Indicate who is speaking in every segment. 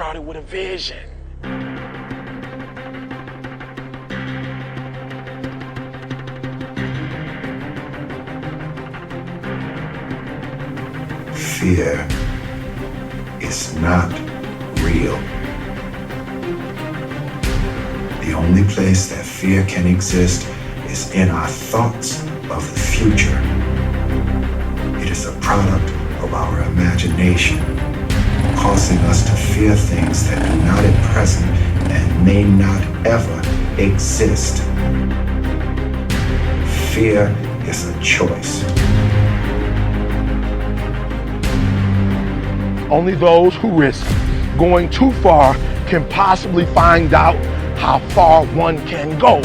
Speaker 1: started with a vision.
Speaker 2: Fear is not real. The only place that fear can exist is in our thoughts of the future. It is a product of our imagination, causing us to fear things that do not at present and may not ever exist. Fear is a choice.
Speaker 1: Only those who risk going too far can possibly find out how far one can go.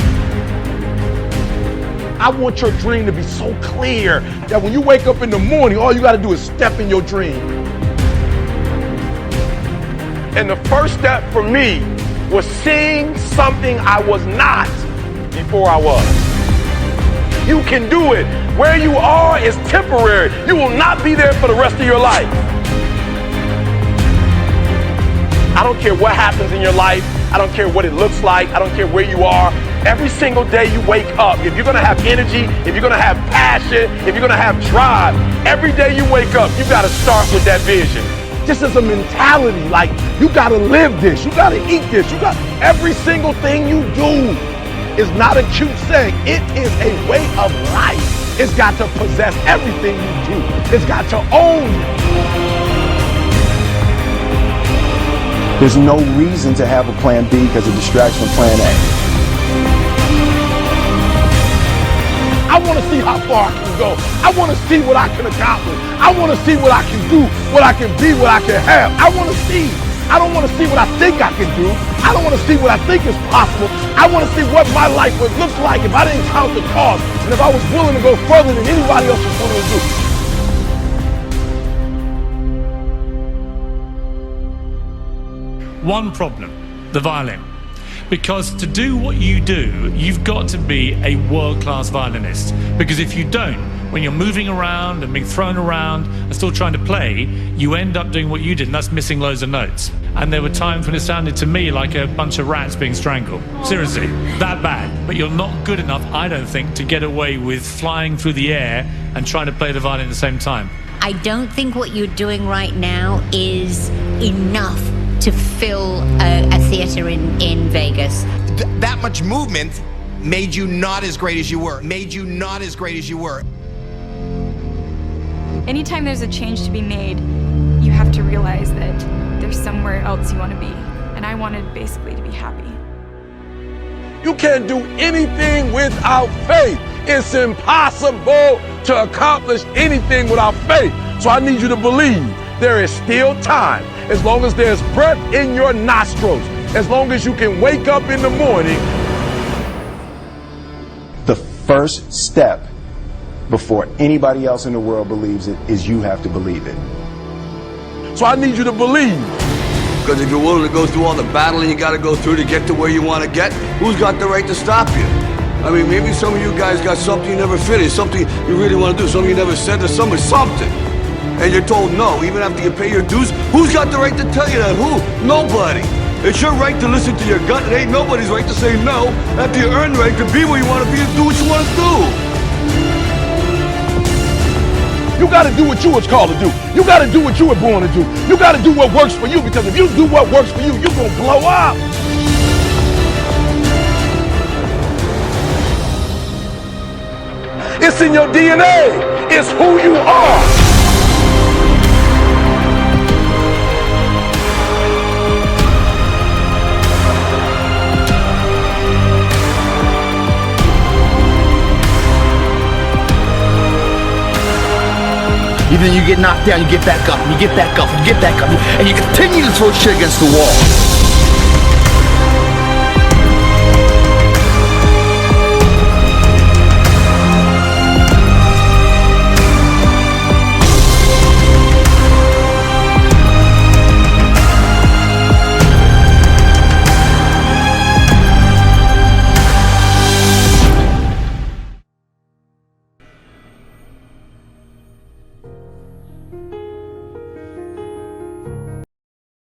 Speaker 1: I want your dream to be so clear that when you wake up in the morning, all you gotta do is step in your dream. And the first step for me was seeing something I was not before I was. You can do it. Where you are is temporary. You will not be there for the rest of your life. I don't care what happens in your life. I don't care what it looks like. I don't care where you are. Every single day you wake up, if you're gonna have energy, if you're gonna have passion, if you're gonna have drive, every day you wake up, you gotta start with that vision. This is a mentality, like you gotta live this, you gotta eat this, you got every single thing you do is not a cute saying. It is a way of life. It's got to possess everything you do. It's got to own you.
Speaker 3: There's no reason to have a plan B because of distraction from plan A.
Speaker 1: I want to see how far I can go. I want to see what I can accomplish. I want to see what I can do, what I can be, what I can have. I want to see. I don't want to see what I think I can do. I don't want to see what I think is possible. I want to see what my life would look like if I didn't count the cost and if I was willing to go further than anybody else was willing to do.
Speaker 4: One problem, the violin. Because to do what you do, you've got to be a world-class violinist. Because if you don't, when you're moving around and being thrown around and still trying to play, you end up doing what you did, and that's missing loads of notes. And there were times when it sounded to me like a bunch of rats being strangled. Seriously, that bad. But you're not good enough, I don't think, to get away with flying through the air and trying to play the violin at the same time.
Speaker 5: I don't think what you're doing right now is enough to fill a theater in Vegas.
Speaker 6: That much movement made you not as great as you were. Made you not as great as you were.
Speaker 7: Anytime there's a change to be made, you have to realize that there's somewhere else you want to be. And I wanted basically to be happy.
Speaker 1: You can't do anything without faith. It's impossible to accomplish anything without faith. So I need you to believe there is still time. As long as there's breath in your nostrils, as long as you can wake up in the morning.
Speaker 3: The first step before anybody else in the world believes it is you have to believe it.
Speaker 1: So I need you to believe.
Speaker 8: Because if you're willing to go through all the battling you got to go through to get to where you want to get, who's got the right to stop you? I mean, maybe some of you guys got something you never finished, something you really want to do, something you never said to somebody, something. And you're told no, even after you pay your dues. Who's got the right to tell you that? Who? Nobody. It's your right to listen to your gut. It ain't nobody's right to say no after you earn the right to be where you want to be and do what you want to do.
Speaker 1: You got to do what you was called to do. You got to do what you were born to do. You got to do what works for you, because if you do what works for you, you're going to blow up. It's in your DNA. It's who you are.
Speaker 9: Even you get knocked down, you get back up, and you get back up, and you get back up, and you continue to throw shit against the wall.